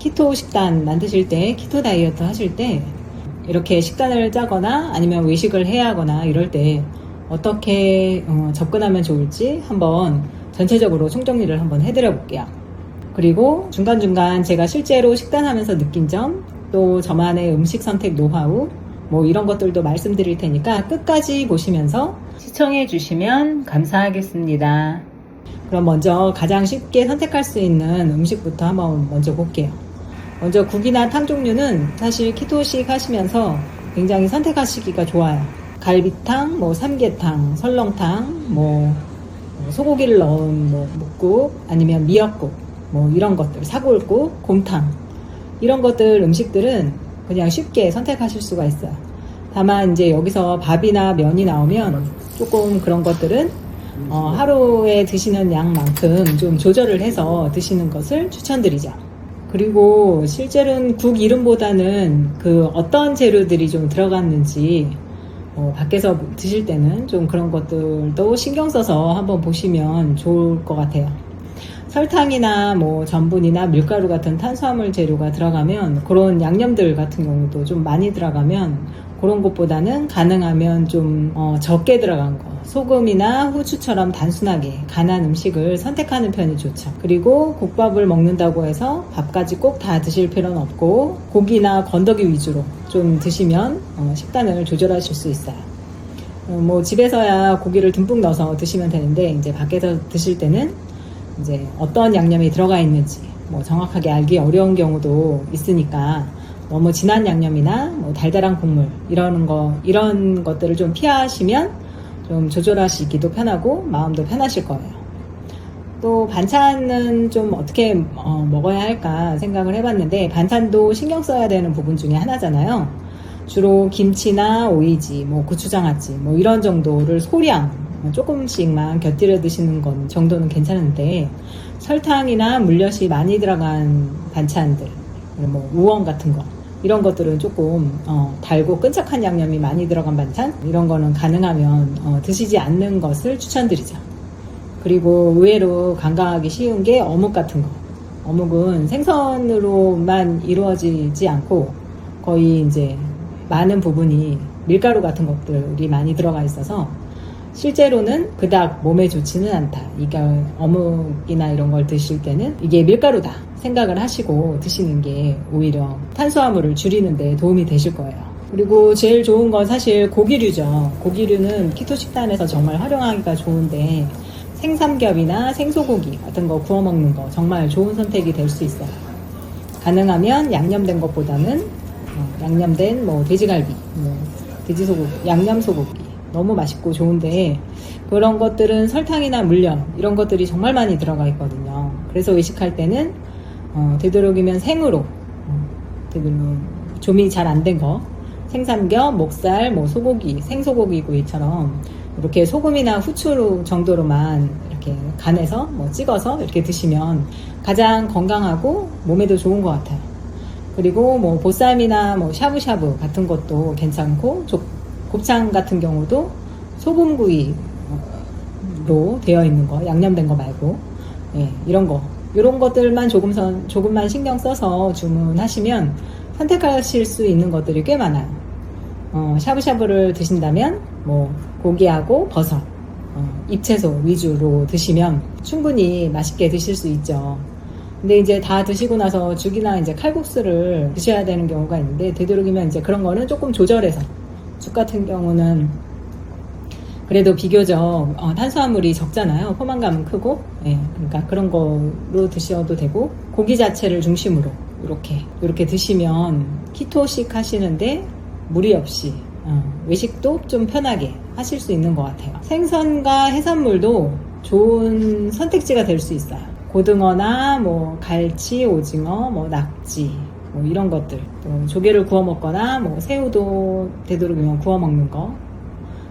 키토 식단 만드실 때, 키토 다이어트 하실 때 이렇게 식단을 짜거나 아니면 외식을 해야 하거나 이럴 때 어떻게 접근하면 좋을지 한번 전체적으로 총정리를 한번 해드려 볼게요. 그리고 중간중간 제가 실제로 식단하면서 느낀 점, 또 저만의 음식 선택 노하우, 뭐 이런 것들도 말씀드릴 테니까 끝까지 보시면서 시청해 주시면 감사하겠습니다. 그럼 먼저 가장 쉽게 선택할 수 있는 음식부터 한번 먼저 볼게요. 먼저 국이나 탕 종류는 사실 키토식 하시면서 굉장히 선택하시기가 좋아요. 갈비탕, 뭐 삼계탕, 설렁탕, 뭐 소고기를 넣은 뭐 묵국, 아니면 미역국, 뭐 이런 것들, 사골국, 곰탕 이런 것들 음식들은 그냥 쉽게 선택하실 수가 있어요. 다만 이제 여기서 밥이나 면이 나오면 조금 그런 것들은 하루에 드시는 양만큼 좀 조절을 해서 드시는 것을 추천드리죠. 그리고 실제로는 국 이름보다는 그 어떤 재료들이 좀 들어갔는지 밖에서 드실 때는 좀 그런 것들도 신경 써서 한번 보시면 좋을 것 같아요. 설탕이나 뭐 전분이나 밀가루 같은 탄수화물 재료가 들어가면 그런 양념들 같은 경우도 좀 많이 들어가면 그런 것보다는 가능하면 좀 적게 들어간 거, 소금이나 후추처럼 단순하게 간한 음식을 선택하는 편이 좋죠. 그리고 국밥을 먹는다고 해서 밥까지 꼭 다 드실 필요는 없고 고기나 건더기 위주로 좀 드시면 식단을 조절하실 수 있어요. 뭐 집에서야 고기를 듬뿍 넣어서 드시면 되는데 이제 밖에서 드실 때는 이제 어떤 양념이 들어가 있는지 뭐 정확하게 알기 어려운 경우도 있으니까 너무 진한 양념이나 뭐 달달한 국물 이런 것들을 좀 피하시면 좀 조절하시기도 편하고 마음도 편하실 거예요. 또 반찬은 좀 어떻게 먹어야 할까 생각을 해봤는데 반찬도 신경 써야 되는 부분 중에 하나잖아요. 주로 김치나 오이지, 뭐 고추장아찌 뭐 이런 정도를 소량 조금씩만 곁들여 드시는 건 정도는 괜찮은데 설탕이나 물엿이 많이 들어간 반찬들, 뭐 우엉 같은 거 이런 것들은 조금 달고 끈적한 양념이 많이 들어간 반찬 이런 거는 가능하면 드시지 않는 것을 추천드리죠. 그리고 의외로 간과하기 쉬운 게 어묵 같은 거. 어묵은 생선으로만 이루어지지 않고 거의 이제 많은 부분이 밀가루 같은 것들이 많이 들어가 있어서 실제로는 그닥 몸에 좋지는 않다. 이게 어묵이나 이런 걸 드실 때는 이게 밀가루다 생각을 하시고 드시는 게 오히려 탄수화물을 줄이는 데 도움이 되실 거예요. 그리고 제일 좋은 건 사실 고기류죠. 고기류는 키토 식단에서 정말 활용하기가 좋은데 생삼겹이나 생소고기 같은 거 구워 먹는 거 정말 좋은 선택이 될 수 있어요. 가능하면 양념된 것보다는 양념된 뭐 돼지갈비, 뭐 돼지소고기, 양념소고기 너무 맛있고 좋은데 그런 것들은 설탕이나 물엿 이런 것들이 정말 많이 들어가 있거든요. 그래서 외식할 때는 되도록이면 생으로 조미 잘 안 된 거 생삼겹, 목살, 뭐 소고기, 생소고기 구이처럼 이렇게 소금이나 후추 정도로만 이렇게 간해서 뭐 찍어서 이렇게 드시면 가장 건강하고 몸에도 좋은 것 같아요. 그리고 뭐 보쌈이나 뭐 샤브샤브 같은 것도 괜찮고 곱창 같은 경우도 소금구이로 되어 있는 거, 양념된 거 말고 이런 것들만 조금만 신경 써서 주문하시면 선택하실 수 있는 것들이 꽤 많아요. 샤브샤브를 드신다면 뭐 고기하고 버섯, 잎채소 위주로 드시면 충분히 맛있게 드실 수 있죠. 근데 이제 다 드시고 나서 죽이나 이제 칼국수를 드셔야 되는 경우가 있는데 되도록이면 이제 그런 거는 조금 조절해서 죽 같은 경우는 그래도 비교적 탄수화물이 적잖아요. 포만감은 크고 그러니까 그런 거로 드셔도 되고 고기 자체를 중심으로 이렇게 드시면 키토식 하시는데 무리 없이 외식도 좀 편하게 하실 수 있는 것 같아요. 생선과 해산물도 좋은 선택지가 될 수 있어요. 고등어나 뭐 갈치, 오징어, 뭐 낙지 뭐 이런 것들, 또 조개를 구워 먹거나 뭐 새우도 되도록이면 구워 먹는 거,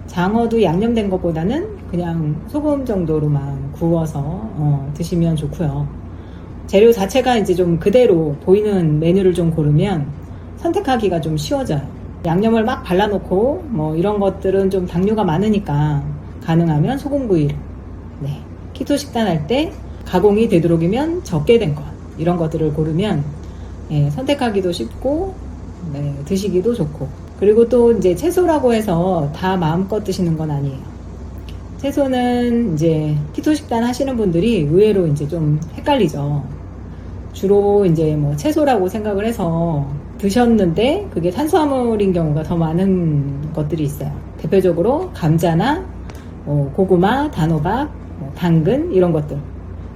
장어도 양념된 것보다는 그냥 소금 정도로만 구워서 드시면 좋고요. 재료 자체가 이제 좀 그대로 보이는 메뉴를 좀 고르면 선택하기가 좀 쉬워져요. 양념을 막 발라놓고 뭐 이런 것들은 좀 당류가 많으니까 가능하면 소금구이를 키토 식단 할 때 가공이 되도록이면 적게 된 것 이런 것들을 고르면 선택하기도 쉽고, 네, 드시기도 좋고. 그리고 또 이제 채소라고 해서 다 마음껏 드시는 건 아니에요. 채소는 이제 키토 식단 하시는 분들이 의외로 이제 좀 헷갈리죠. 주로 이제 뭐 채소라고 생각을 해서 드셨는데 그게 탄수화물인 경우가 더 많은 것들이 있어요. 대표적으로 감자나 고구마, 단호박, 당근 이런 것들.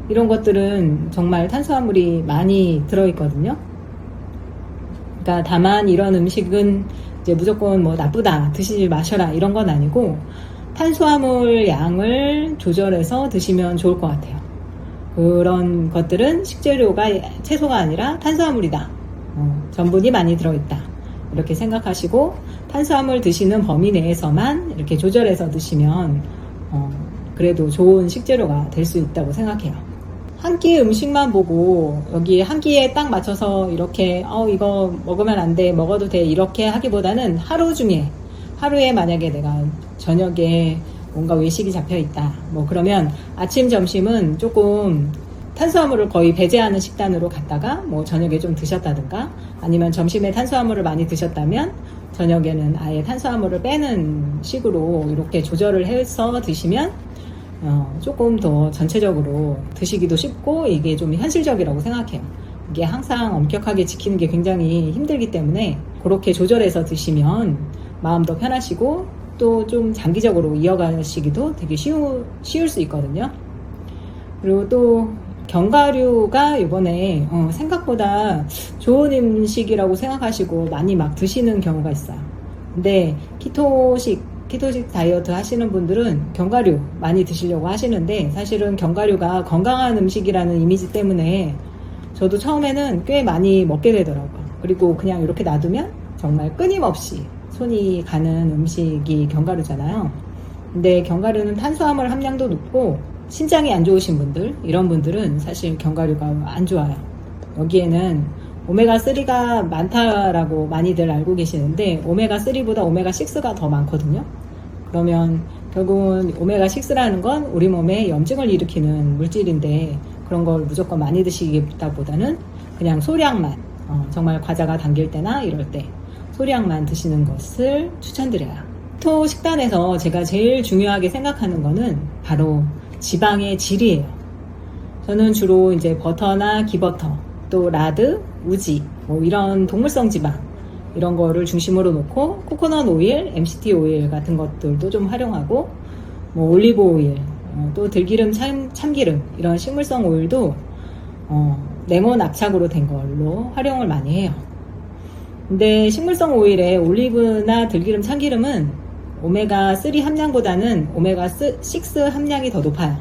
이런 것들은 정말 탄수화물이 많이 들어있거든요. 그러니까 다만 이런 음식은 이제 무조건 뭐 나쁘다, 드시지 마셔라 이런 건 아니고 탄수화물 양을 조절해서 드시면 좋을 것 같아요. 그런 것들은 식재료가 채소가 아니라 탄수화물이다. 전분이 많이 들어있다. 이렇게 생각하시고 탄수화물 드시는 범위 내에서만 이렇게 조절해서 드시면 그래도 좋은 식재료가 될 수 있다고 생각해요. 한 끼 음식만 보고 여기 한 끼에 딱 맞춰서 이렇게 이거 먹으면 안 돼, 먹어도 돼 이렇게 하기보다는 하루에 만약에 내가 저녁에 뭔가 외식이 잡혀 있다. 뭐 그러면 아침, 점심은 조금 탄수화물을 거의 배제하는 식단으로 갔다가 뭐 저녁에 좀 드셨다든가 아니면 점심에 탄수화물을 많이 드셨다면 저녁에는 아예 탄수화물을 빼는 식으로 이렇게 조절을 해서 드시면 조금 더 전체적으로 드시기도 쉽고 이게 좀 현실적이라고 생각해요. 이게 항상 엄격하게 지키는 게 굉장히 힘들기 때문에 그렇게 조절해서 드시면 마음도 편하시고 또 좀 장기적으로 이어가시기도 되게 쉬울 수 있거든요. 그리고 또 견과류가 이번에 생각보다 좋은 음식이라고 생각하시고 많이 막 드시는 경우가 있어요. 근데 키토식 다이어트 하시는 분들은 견과류 많이 드시려고 하시는데 사실은 견과류가 건강한 음식이라는 이미지 때문에 저도 처음에는 꽤 많이 먹게 되더라고요. 그리고 그냥 이렇게 놔두면 정말 끊임없이 손이 가는 음식이 견과류잖아요. 근데 견과류는 탄수화물 함량도 높고 신장이 안 좋으신 분들, 이런 분들은 사실 견과류가 안 좋아요. 여기에는 오메가3가 많다라고 많이들 알고 계시는데 오메가3보다 오메가6가 더 많거든요. 그러면 결국은 오메가6라는 건 우리 몸에 염증을 일으키는 물질인데 그런 걸 무조건 많이 드시기보다는 그냥 소량만, 정말 과자가 당길 때나 이럴 때 소량만 드시는 것을 추천드려요. 키토 식단에서 제가 제일 중요하게 생각하는 거는 바로 지방의 질이에요. 저는 주로 이제 버터나 기버터, 또 라드, 우지, 뭐 이런 동물성 지방 이런 거를 중심으로 놓고 코코넛 오일, MCT 오일 같은 것들도 좀 활용하고 뭐 올리브 오일, 또 들기름, 참기름 이런 식물성 오일도 냉온 압착으로 된 걸로 활용을 많이 해요. 근데 식물성 오일에 올리브나 들기름, 참기름은 오메가3 함량보다는 오메가6 함량이 더 높아요.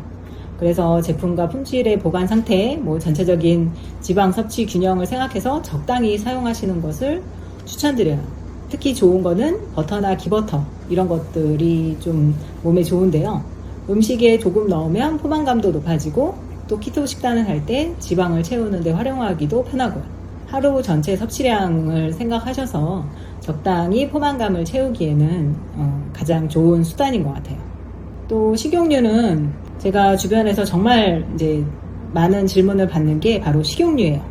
그래서 제품과 품질의 보관 상태, 뭐 전체적인 지방 섭취 균형을 생각해서 적당히 사용하시는 것을 추천드려요. 특히 좋은 거는 버터나 기버터 이런 것들이 좀 몸에 좋은데요. 음식에 조금 넣으면 포만감도 높아지고 또 키토 식단을 할 때 지방을 채우는 데 활용하기도 편하고요. 하루 전체 섭취량을 생각하셔서 적당히 포만감을 채우기에는 가장 좋은 수단인 것 같아요. 또 식용유는 제가 주변에서 정말 이제 많은 질문을 받는 게 바로 식용유예요.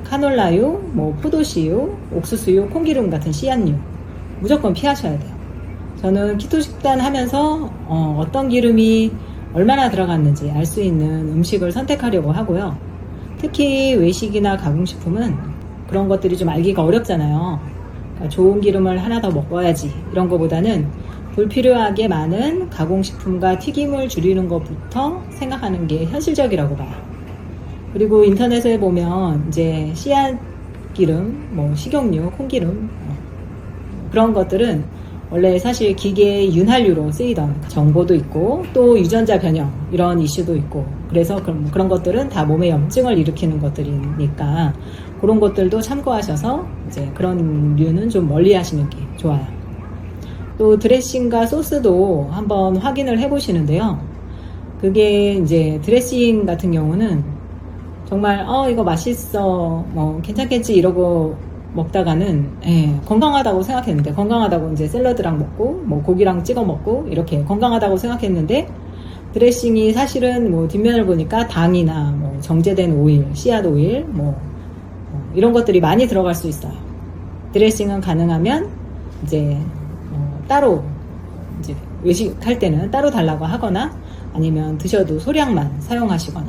카놀라유, 뭐 포도씨유, 옥수수유, 콩기름 같은 씨앗유 무조건 피하셔야 돼요. 저는 키토 식단 하면서 어떤 기름이 얼마나 들어갔는지 알 수 있는 음식을 선택하려고 하고요. 특히 외식이나 가공식품은 그런 것들이 좀 알기가 어렵잖아요. 그러니까 좋은 기름을 하나 더 먹어야지 이런 거보다는 불필요하게 많은 가공식품과 튀김을 줄이는 것부터 생각하는 게 현실적이라고 봐요. 그리고 인터넷에 보면 이제 씨앗 기름, 뭐 식용유, 콩기름 그런 것들은 원래 사실 기계 윤활유로 쓰이던 정보도 있고 또 유전자 변형 이런 이슈도 있고 그래서 그런 것들은 다 몸에 염증을 일으키는 것들이니까 그런 것들도 참고하셔서 이제 그런 류는 좀 멀리 하시는 게 좋아요. 또 드레싱과 소스도 한번 확인을 해 보시는데요. 그게 이제 드레싱 같은 경우는 정말 이거 맛있어 뭐 괜찮겠지 이러고 먹다가는 건강하다고 생각했는데 건강하다고 이제 샐러드랑 먹고 뭐 고기랑 찍어 먹고 이렇게 건강하다고 생각했는데 드레싱이 사실은 뭐 뒷면을 보니까 당이나 뭐 정제된 오일, 씨앗 오일 뭐 이런 것들이 많이 들어갈 수 있어요. 드레싱은 가능하면 이제 따로 이제 외식할 때는 따로 달라고 하거나 아니면 드셔도 소량만 사용하시거나,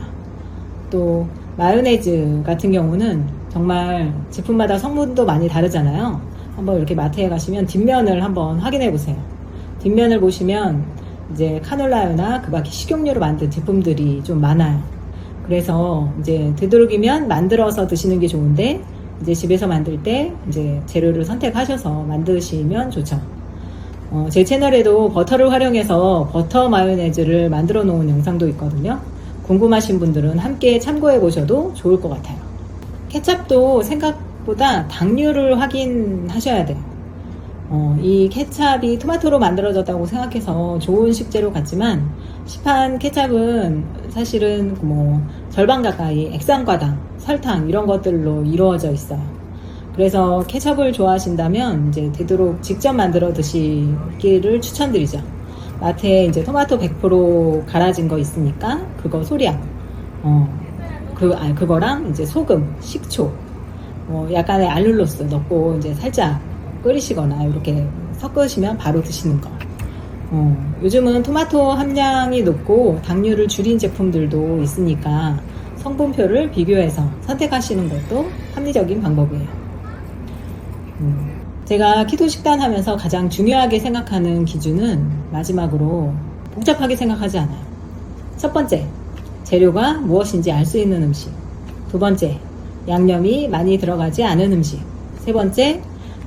또 마요네즈 같은 경우는 정말 제품마다 성분도 많이 다르잖아요. 한번 이렇게 마트에 가시면 뒷면을 한번 확인해 보세요. 뒷면을 보시면 이제 카놀라유나 그 밖에 식용유로 만든 제품들이 좀 많아요. 그래서 이제 되도록이면 만들어서 드시는 게 좋은데, 이제 집에서 만들 때 이제 재료를 선택하셔서 만드시면 좋죠. 제 채널에도 버터를 활용해서 버터 마요네즈를 만들어 놓은 영상도 있거든요. 궁금하신 분들은 함께 참고해 보셔도 좋을 것 같아요. 케찹도 생각보다 당류를 확인하셔야 돼요. 이 케찹이 토마토로 만들어졌다고 생각해서 좋은 식재료 같지만, 시판 케찹은 사실은 뭐 절반 가까이 액상과당, 설탕 이런 것들로 이루어져 있어요. 그래서 케첩을 좋아하신다면 이제 되도록 직접 만들어 드시기를 추천드리죠. 마트에 이제 토마토 100% 갈아진 거 있으니까 그거 소량, 그거랑 이제 소금, 식초, 약간의 알룰로스 넣고 이제 살짝 끓이시거나 이렇게 섞으시면 바로 드시는 거. 요즘은 토마토 함량이 높고 당류를 줄인 제품들도 있으니까 성분표를 비교해서 선택하시는 것도 합리적인 방법이에요. 제가 키토 식단 하면서 가장 중요하게 생각하는 기준은 마지막으로 복잡하게 생각하지 않아요. 첫 번째, 재료가 무엇인지 알 수 있는 음식. 두 번째, 양념이 많이 들어가지 않은 음식. 세 번째,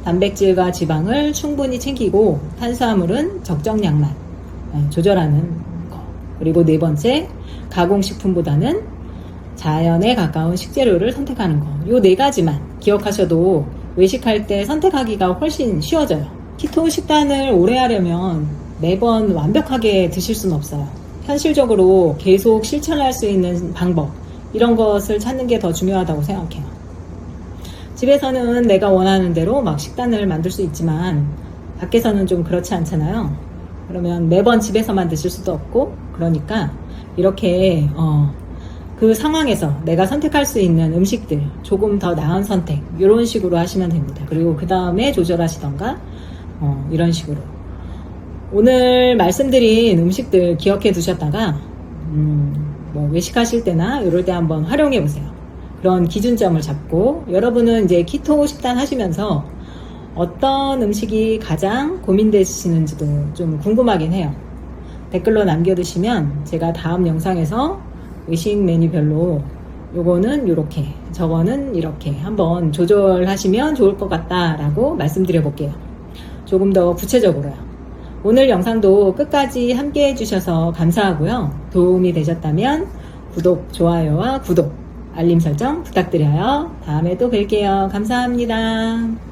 단백질과 지방을 충분히 챙기고 탄수화물은 적정량만 조절하는 거. 그리고 네 번째, 가공식품보다는 자연에 가까운 식재료를 선택하는 거. 요 네 가지만 기억하셔도 외식할 때 선택하기가 훨씬 쉬워져요. 키토 식단을 오래 하려면 매번 완벽하게 드실 수는 없어요. 현실적으로 계속 실천할 수 있는 방법, 이런 것을 찾는 게 더 중요하다고 생각해요. 집에서는 내가 원하는 대로 막 식단을 만들 수 있지만 밖에서는 좀 그렇지 않잖아요. 그러면 매번 집에서만 드실 수도 없고, 그러니까 이렇게 그 상황에서 내가 선택할 수 있는 음식들, 조금 더 나은 선택, 이런 식으로 하시면 됩니다. 그리고 그 다음에 조절하시던가 이런 식으로. 오늘 말씀드린 음식들 기억해 두셨다가 뭐 외식하실 때나 이럴 때 한번 활용해 보세요. 그런 기준점을 잡고, 여러분은 이제 키토 식단 하시면서 어떤 음식이 가장 고민되시는지도 좀 궁금하긴 해요. 댓글로 남겨두시면 제가 다음 영상에서 외식 메뉴별로 요거는 요렇게, 저거는 이렇게 한번 조절하시면 좋을 것 같다라고 말씀드려 볼게요. 조금 더 구체적으로요. 오늘 영상도 끝까지 함께 해주셔서 감사하고요. 도움이 되셨다면 구독, 좋아요와 구독, 알림 설정 부탁드려요. 다음에 또 뵐게요. 감사합니다.